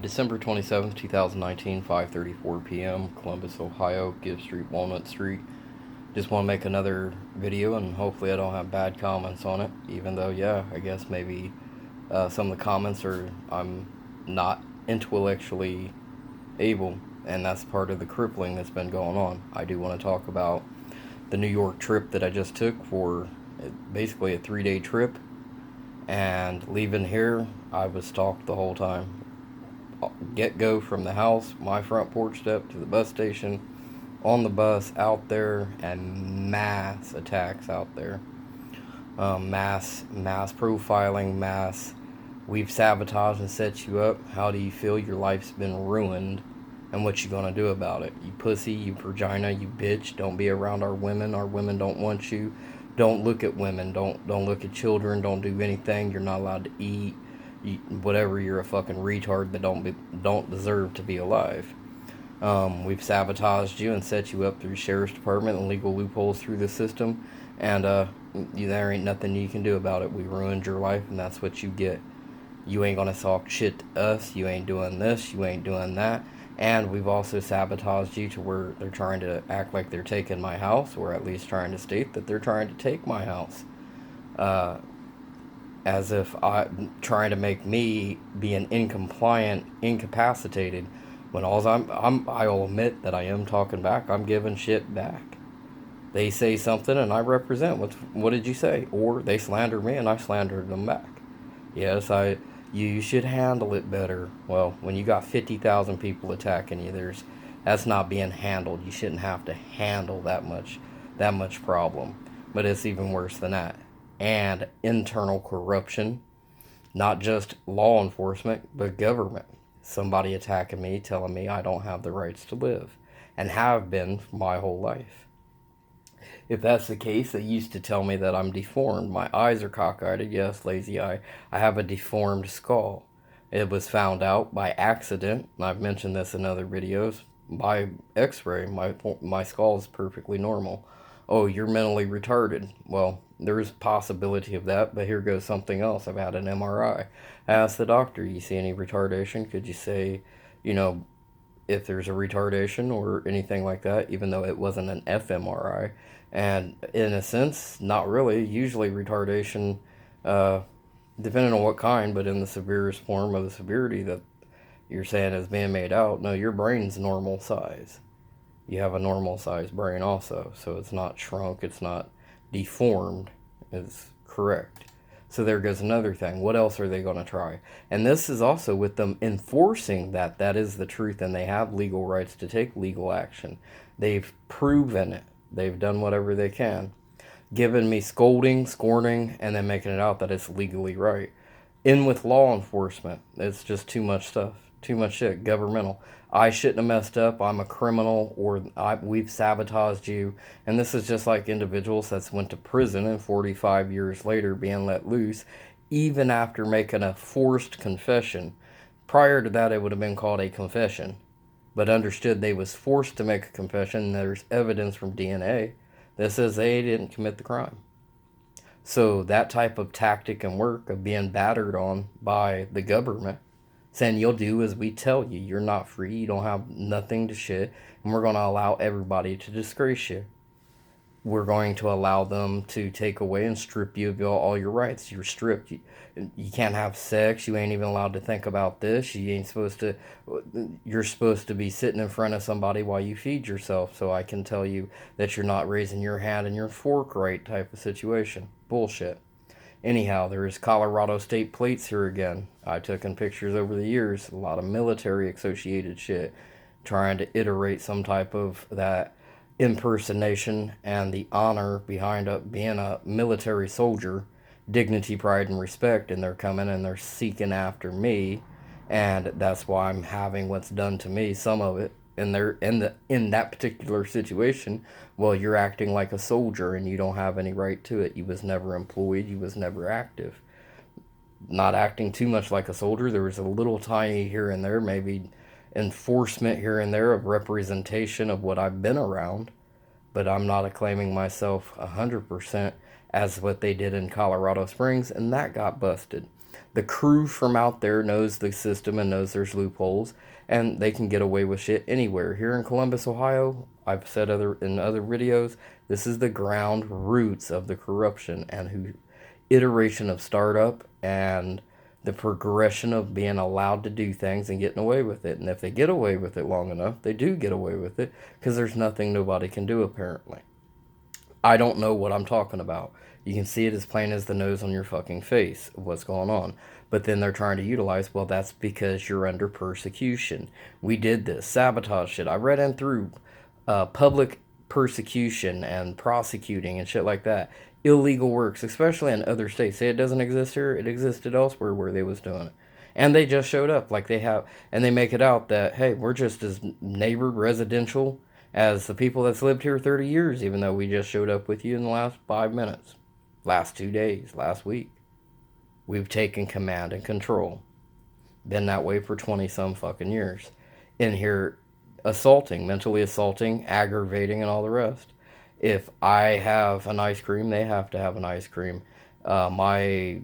December 27th, 2019, 5:34 p.m., Columbus, Ohio, Gibb Street, Walnut Street. Just want to make another video, and hopefully I don't have bad comments on it, even though, yeah, I guess maybe some of the comments are I'm not intellectually able, and that's part of the crippling that's been going on. I do want to talk about the New York trip that I just took for basically a 3-day trip, and leaving here, I was stalked the whole time. Get go from the house, my front porch step to the bus station, on the bus, out there, and mass attacks out there. Mass profiling, we've sabotaged and set you up. How do you feel? Your life's been ruined, and what you gonna do about it? You pussy, you vagina, you bitch. Don't be around our women. Our women don't want you. Don't look at women. Don't look at children. Don't do anything. You're not allowed to eat. Whatever, you're a fucking retard that don't deserve to be alive. We've sabotaged you and set you up through sheriff's department and legal loopholes through the system, and there ain't nothing you can do about it. We ruined your life, and that's what you get. You ain't gonna talk shit to us. You ain't doing this. You ain't doing that. And we've also sabotaged you to where they're trying to act like they're taking my house, or at least trying to state that they're trying to take my house. As if I'm trying to make me be an incapacitated, when I'll admit that I am talking back. I'm giving shit back. They say something and I represent what did you say? Or they slander me and I slandered them back. Yes, you should handle it better. Well, when you got 50,000 people attacking you, that's not being handled. You shouldn't have to handle that much problem. But it's even worse than that. And internal corruption, not just law enforcement, but government. Somebody attacking me, telling me I don't have the rights to live, and have been for my whole life. If that's the case, they used to tell me that I'm deformed. My eyes are cockeyed. Yes, lazy eye. I have a deformed skull. It was found out by accident, and I've mentioned this in other videos, by x-ray. My skull is perfectly normal. Oh, you're mentally retarded. Well, there's possibility of that, but here goes something else. I've had an MRI. I asked the doctor, you see any retardation? Could you say, if there's a retardation or anything like that, even though it wasn't an fMRI? And in a sense, not really. Usually retardation, depending on what kind, but in the severest form of the severity that you're saying is being made out, no, your brain's normal size. You have a normal sized brain also, so it's not shrunk, it's not deformed, it's correct. So there goes another thing. What else are they going to try? And this is also with them enforcing that is the truth, and they have legal rights to take legal action. They've proven it. They've done whatever they can. Giving me scolding, scorning, and then making it out that it's legally right. In with law enforcement, it's just too much stuff. Too much shit, governmental. I shouldn't have messed up. I'm a criminal, or we've sabotaged you. And this is just like individuals that's went to prison and 45 years later being let loose, even after making a forced confession. Prior to that, it would have been called a confession, but understood they was forced to make a confession. There's evidence from DNA that says they didn't commit the crime. So that type of tactic and work of being battered on by the government, saying you'll do as we tell you. You're not free. You don't have nothing to shit. And we're going to allow everybody to disgrace you. We're going to allow them to take away and strip you of all your rights. You're stripped. You can't have sex. You ain't even allowed to think about this. You're supposed to be sitting in front of somebody while you feed yourself. So I can tell you that you're not raising your hand and your fork right type of situation. Bullshit. Anyhow, there's Colorado state plates here again. I took in pictures over the years, a lot of military associated shit, trying to iterate some type of that impersonation and the honor behind being a military soldier, dignity, pride, and respect, and they're coming and they're seeking after me, and that's why I'm having what's done to me, some of it. And they're in that particular situation, well, you're acting like a soldier and you don't have any right to it. You was never employed, you was never active. Not acting too much like a soldier. There was a little tiny here and there, maybe enforcement here and there of representation of what I've been around, but I'm not claiming myself 100% as what they did in Colorado Springs, and that got busted. The crew from out there knows the system and knows there's loopholes, and they can get away with shit anywhere. Here in Columbus, Ohio, I've said in other videos, this is the ground roots of the corruption and who iteration of startup and the progression of being allowed to do things and getting away with it. And if they get away with it long enough, they do get away with it because there's nothing nobody can do apparently. I don't know what I'm talking about. You can see it as plain as the nose on your fucking face, what's going on. But then they're trying to utilize, well, that's because you're under persecution. We did this, sabotage shit. I read in through public persecution and prosecuting and shit like that. Illegal works, especially in other states. Say it doesn't exist here, it existed elsewhere where they was doing it. And they just showed up like they have, and they make it out that, hey, we're just as neighbored residential as the people that's lived here 30 years, even though we just showed up with you in the last 5 minutes, last 2 days, last week. We've taken command and control. Been that way for 20 some fucking years. In here, assaulting, mentally assaulting, aggravating, and all the rest. If I have an ice cream, they have to have an ice cream. My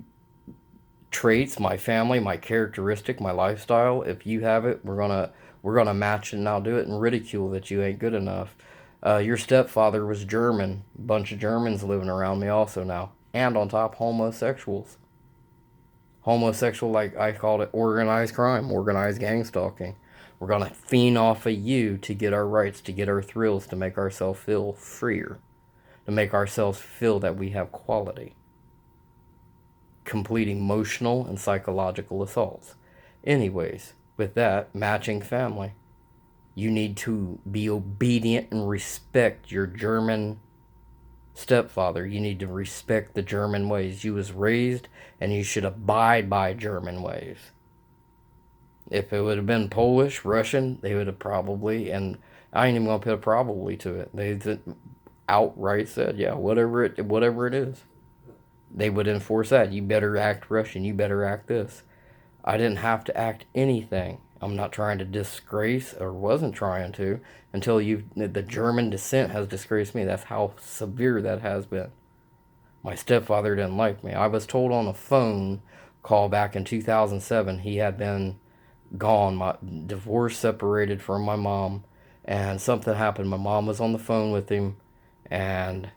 traits, my family, my characteristic, my lifestyle, if you have it, we're gonna match it, and I'll do it and ridicule that you ain't good enough. Your stepfather was German. A bunch of Germans living around me also now. And on top, homosexuals. Homosexual, like I called it, organized crime, organized gang stalking. We're going to fiend off of you to get our rights, to get our thrills, to make ourselves feel freer, to make ourselves feel that we have quality. Complete emotional and psychological assaults. Anyways, with that, matching family. You need to be obedient and respect your German stepfather. You need to respect the German ways. You was raised and you should abide by German ways. If it would have been Polish, Russian, they would have probably, and I ain't even gonna put a probably to it. They outright said, yeah, whatever it is. They would enforce that. You better act Russian. You better act this. I didn't have to act anything. I'm not trying to disgrace, or wasn't trying to, until the German descent has disgraced me. That's how severe that has been. My stepfather didn't like me. I was told on a phone call back in 2007 he had been gone, my divorce, separated from my mom, and something happened. My mom was on the phone with him, and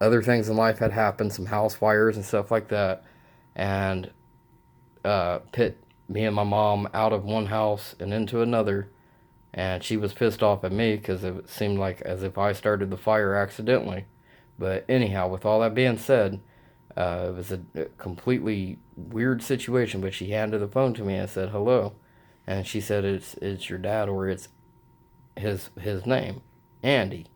other things in life had happened, some house fires and stuff like that, and pit me and my mom out of one house and into another, and she was pissed off at me because it seemed like as if I started the fire accidentally. But anyhow, with all that being said, it was a completely weird situation, but she handed the phone to me and said hello, and she said it's your dad, or it's his name, Andy.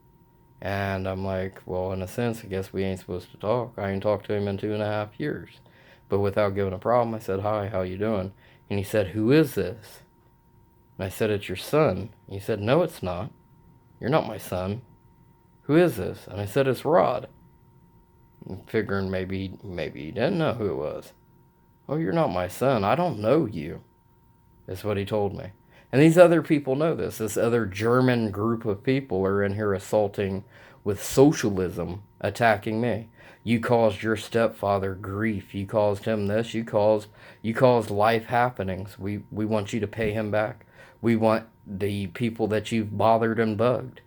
And I'm like, well, in a sense, I guess we ain't supposed to talk. I ain't talked to him in 2.5 years. But without giving a problem, I said, hi, how you doing? And he said, who is this? And I said, it's your son. He said, no, it's not. You're not my son. Who is this? And I said, it's Rod. And figuring maybe he didn't know who it was. Oh, you're not my son. I don't know you. That's what he told me. And these other people know this. This other German group of people are in here assaulting with socialism, attacking me. You caused your stepfather grief. You caused him this. You caused life happenings. We want you to pay him back. We want the people that you've bothered and bugged.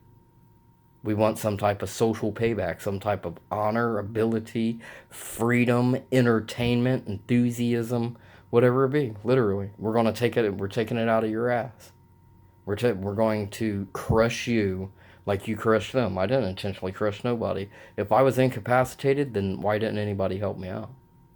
We want some type of social payback, some type of honor, ability, freedom, entertainment, enthusiasm, whatever it be. Literally, we're going to take it. We're taking it out of your ass. We're going to crush you like you crushed them. I didn't intentionally crush nobody. If I was incapacitated, then why didn't anybody help me out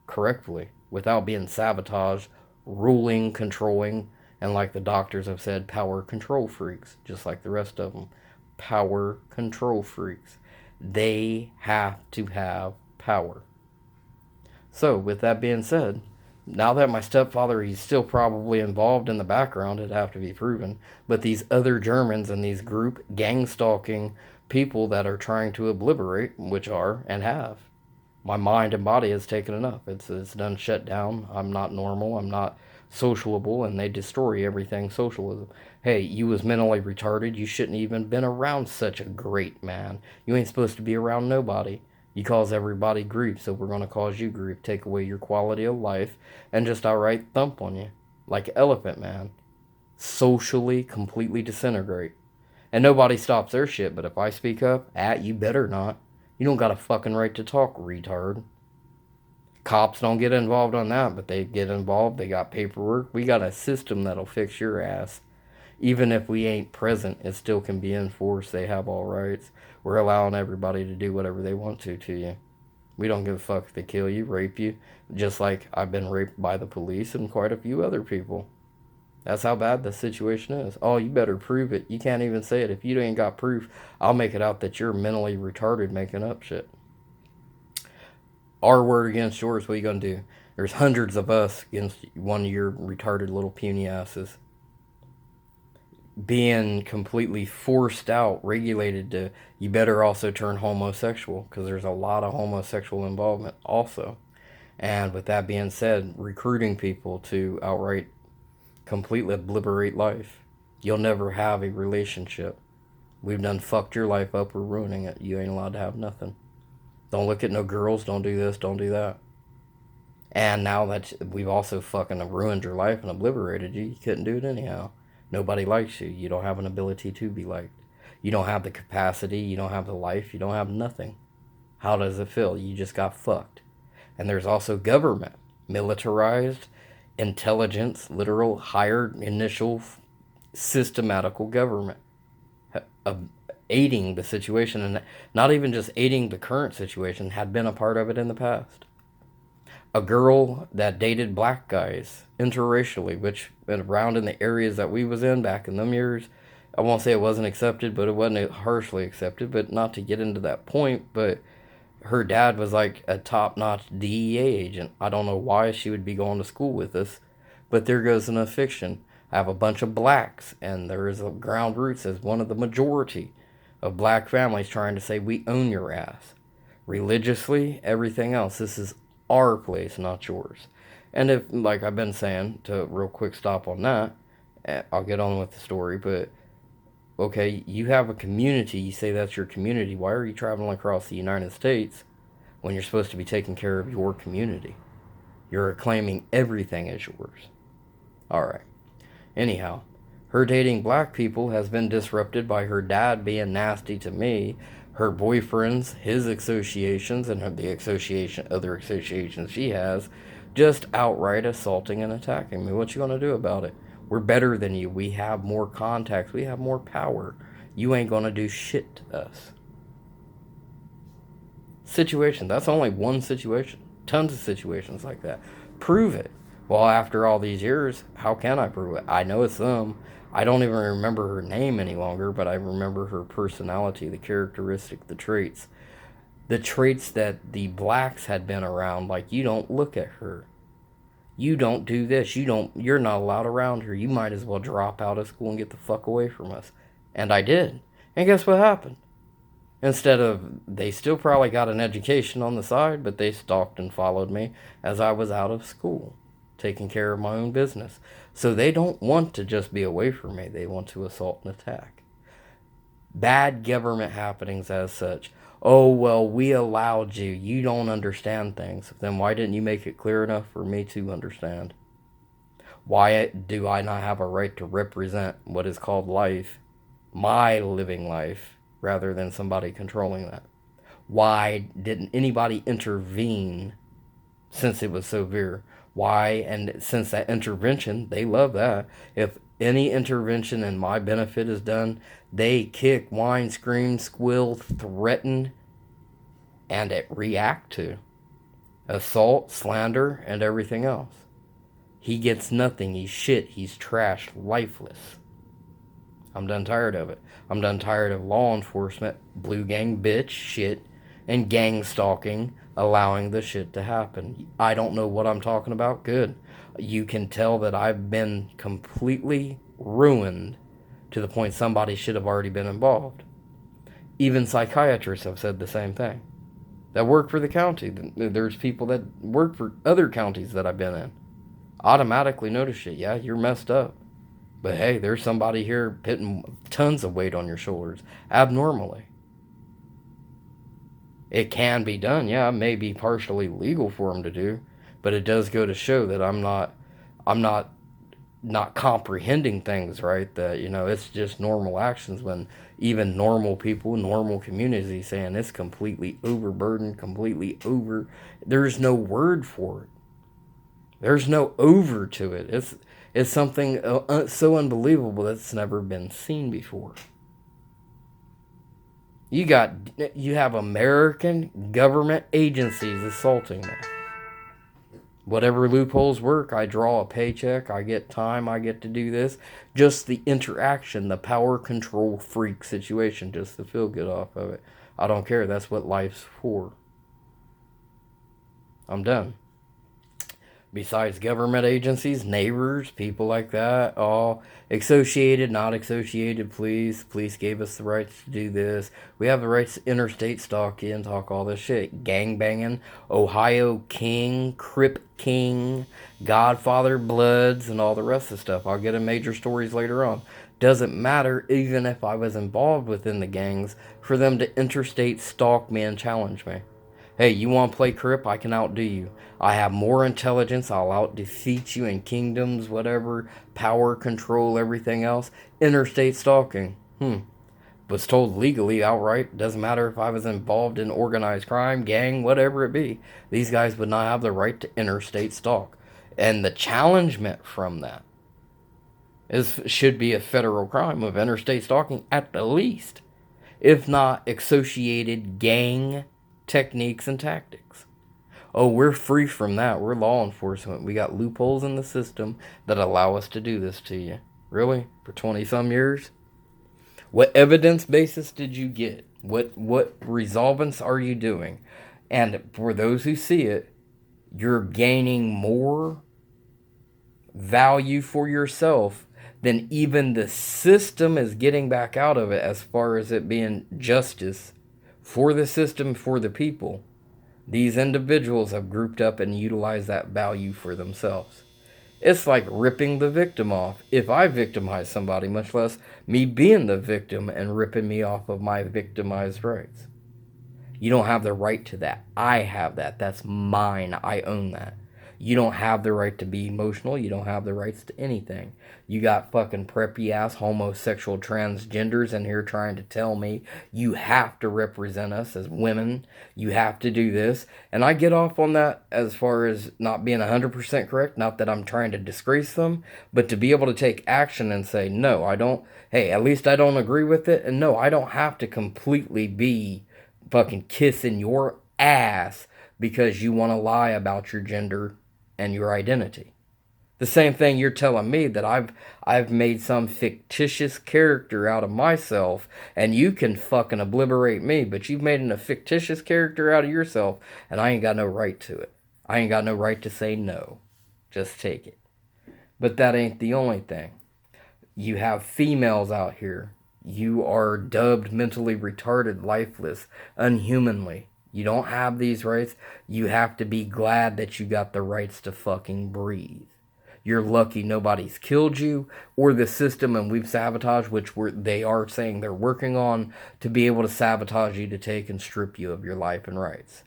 correctly without being sabotaged, ruling, controlling, and like the doctors have said, power control freaks, just like the rest of them. Power control freaks. They have to have power. So, with that being said, now that my stepfather, he's still probably involved in the background, it'd have to be proven, but these other Germans and these group gang stalking people that are trying to obliterate, which are and have, my mind and body has taken enough. It's done shut down. I'm not normal. I'm not sociable, and they destroy everything socialism. Hey, you was mentally retarded. You shouldn't even been around such a great man. You ain't supposed to be around nobody. You cause everybody grief, so we're going to cause you grief, take away your quality of life, and just outright thump on you. Like Elephant Man. Socially, completely disintegrate. And nobody stops their shit, but if I speak up, you better not. You don't got a fucking right to talk, retard. Cops don't get involved on that, but they get involved. They got paperwork. We got a system that'll fix your ass. Even if we ain't present, it still can be enforced. They have all rights. We're allowing everybody to do whatever they want to you. We don't give a fuck if they kill you, rape you, just like I've been raped by the police and quite a few other people. That's how bad the situation is. Oh, you better prove it. You can't even say it. If you ain't got proof, I'll make it out that you're mentally retarded making up shit. Our word against yours, what are you going to do? There's hundreds of us against one of your retarded little puny asses. Being completely forced out, regulated to, you better also turn homosexual, because there's a lot of homosexual involvement also. And with that being said, recruiting people to outright completely obliterate life. You'll never have a relationship. We've done fucked your life up, we're ruining it. You ain't allowed to have nothing. Don't look at no girls, don't do this, don't do that. And now that we've also fucking ruined your life and obliterated you, you couldn't do it anyhow. Nobody likes you. You don't have an ability to be liked. You don't have the capacity, you don't have the life, you don't have nothing. How does it feel? You just got fucked. And there's also government, militarized, intelligence, literal, higher, initial, systematical government. Aiding the situation, and not even just aiding the current situation, had been a part of it in the past. A girl that dated black guys interracially, which around in the areas that we was in back in them years, I won't say it wasn't accepted, but it wasn't harshly accepted, but not to get into that point, but her dad was like a top-notch DEA agent. I don't know why she would be going to school with us, but there goes a fiction. I have a bunch of blacks, and there is a ground roots as one of the majority of black families trying to say we own your ass. Religiously, everything else. This is our place, not yours. And if, like I've been saying, to real quick stop on that, I'll get on with the story, but okay, you have a community, you say that's your community. Why are you traveling across the United States when you're supposed to be taking care of your community? You're claiming everything is yours. Alright. Anyhow, her dating black people has been disrupted by her dad being nasty to me, her boyfriends, his associations, and the other associations she has, just outright assaulting and attacking me. What you gonna do about it? We're better than you. We have more contacts. We have more power. You ain't gonna do shit to us. Situation. That's only one situation. Tons of situations like that. Prove it. Well, after all these years, how can I prove it? I know it's them. I don't even remember her name any longer, but I remember her personality, the characteristic, the traits. The traits that the blacks had been around, like, you don't look at her. You don't do this. You're not allowed around her. You might as well drop out of school and get the fuck away from us. And I did. And guess what happened? Instead of, they still probably got an education on the side, but they stalked and followed me as I was out of school, taking care of my own business. So they don't want to just be away from me. They want to assault and attack. Bad government happenings as such. Oh, well, we allowed you. You don't understand things. Then why didn't you make it clear enough for me to understand? Why do I not have a right to represent what is called life, my living life, rather than somebody controlling that? Why didn't anybody intervene since it was severe? Why? And since that intervention, they love that. If any intervention in my benefit is done, they kick, whine, scream, squeal, threaten, and react to. Assault, slander, and everything else. He gets nothing. He's shit. He's trash. Lifeless. I'm done tired of it. I'm done tired of law enforcement, blue gang bitch shit, and gang stalking, allowing the shit to happen. I don't know what I'm talking about. Good. You can tell that I've been completely ruined to the point somebody should have already been involved. Even psychiatrists have said the same thing. That work for the county. There's people that work for other counties that I've been in. Automatically notice shit. Yeah, you're messed up. But hey, there's somebody here putting tons of weight on your shoulders. Abnormally. It can be done, yeah. It may be partially legal for them to do, but it does go to show that I'm not comprehending things right. That it's just normal actions when even normal people, normal communities saying it's completely overburdened, completely over. There's no word for it. There's no over to it. It's something so unbelievable that's never been seen before. You have American government agencies assaulting me. Whatever loopholes work, I draw a paycheck, I get time, I get to do this. Just the interaction, the power control freak situation, just to feel good off of it. I don't care. That's what life's for. I'm done. Besides government agencies, neighbors, people like that, all associated, not associated, police gave us the rights to do this. We have the rights to interstate stalk in, talk all this shit. Gang banging, Ohio King, Crip King, Godfather Bloods, and all the rest of the stuff. I'll get in major stories later on. Doesn't matter, even if I was involved within the gangs, for them to interstate stalk me and challenge me. Hey, you want to play Crip? I can outdo you. I have more intelligence. I'll out defeat you in kingdoms, whatever, power, control, everything else. Interstate stalking. Was told legally outright. Doesn't matter if I was involved in organized crime, gang, whatever it be. These guys would not have the right to interstate stalk. And the challengement from that should be a federal crime of interstate stalking at the least, if not associated gang techniques and tactics. Oh, we're free from that. We're law enforcement. We got loopholes in the system that allow us to do this to you. Really? For 20 some years? What evidence basis did you get? What resolvents are you doing? And for those who see it, you're gaining more value for yourself than even the system is getting back out of it, as far as it being justice for the system, for the people. These individuals have grouped up and utilized that value for themselves. It's like ripping the victim off. If I victimize somebody, much less me being the victim and ripping me off of my victimized rights. You don't have the right to that. I have that. That's mine. I own that. You don't have the right to be emotional. You don't have the rights to anything. You got fucking preppy ass homosexual transgenders in here trying to tell me you have to represent us as women. You have to do this. And I get off on that as far as not being 100% correct. Not that I'm trying to disgrace them, but to be able to take action and say, no, I don't. Hey, at least I don't agree with it. And no, I don't have to completely be fucking kissing your ass because you want to lie about your gender and your identity. The same thing you're telling me that I've made some fictitious character out of myself and you can fucking obliterate me, but you've made a fictitious character out of yourself and I ain't got no right to it. I ain't got no right to say no. Just take it. But that ain't the only thing. You have females out here. You are dubbed mentally retarded, lifeless, unhumanly. You don't have these rights. You have to be glad that you got the rights to fucking breathe. You're lucky nobody's killed you or the system, and we've sabotaged, which they are saying they're working on to be able to sabotage you, to take and strip you of your life and rights.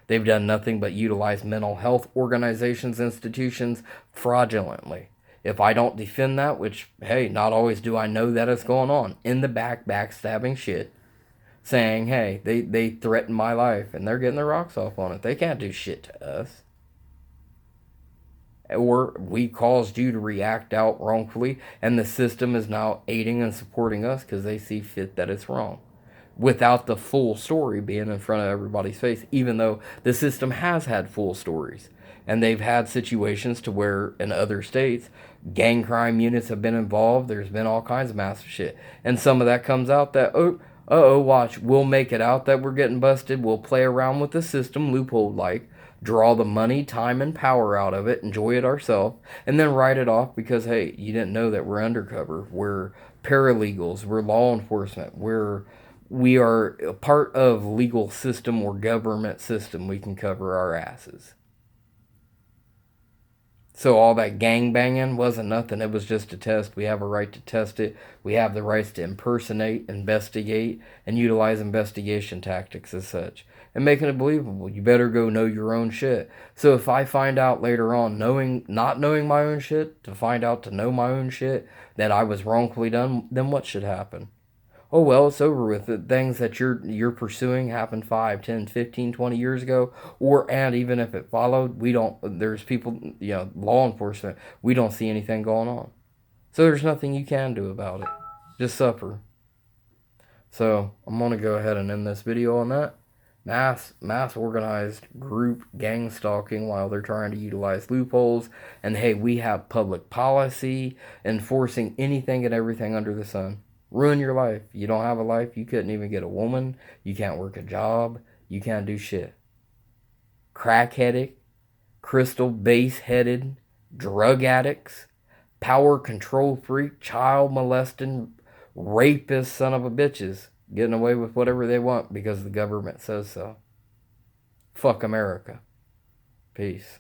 They've done nothing but utilize mental health organizations, institutions fraudulently. If I don't defend that, which, hey, not always do I know that it's going on, in the backstabbing shit, saying, hey, they threaten my life, and they're getting their rocks off on it. They can't do shit to us. Or we caused you to react out wrongfully, and the system is now aiding and supporting us because they see fit that it's wrong. Without the full story being in front of everybody's face, even though the system has had full stories. And they've had situations to where in other states, gang crime units have been involved. There's been all kinds of massive shit. And some of that comes out that, watch, we'll make it out that we're getting busted. We'll play around with the system, loophole-like, draw the money, time, and power out of it, enjoy it ourselves, and then write it off because, hey, you didn't know that we're undercover. We're paralegals. We're law enforcement. We are a part of legal system or government system. We can cover our asses. So all that gang banging wasn't nothing. It was just a test. We have a right to test it. We have the rights to impersonate, investigate, and utilize investigation tactics as such. and making it believable. You better go know your own shit. So if I find out later on, not knowing my own shit, to find out to know my own shit, that I was wrongfully done, then what should happen? Oh well, it's over with. The things that you're pursuing happened 5, 10, 15, 20 years ago, and even if it followed, we don't. There's people, law enforcement. We don't see anything going on, so there's nothing you can do about it. Just suffer. So I'm gonna go ahead and end this video on that. Mass organized group gang stalking while they're trying to utilize loopholes. And hey, we have public policy enforcing anything and everything under the sun. Ruin your life. You don't have a life. You couldn't even get a woman. You can't work a job. You can't do shit. Crackheaded, crystal base-headed, drug addicts, power control freak, child molesting, rapist son of a bitches getting away with whatever they want because the government says so. Fuck America. Peace.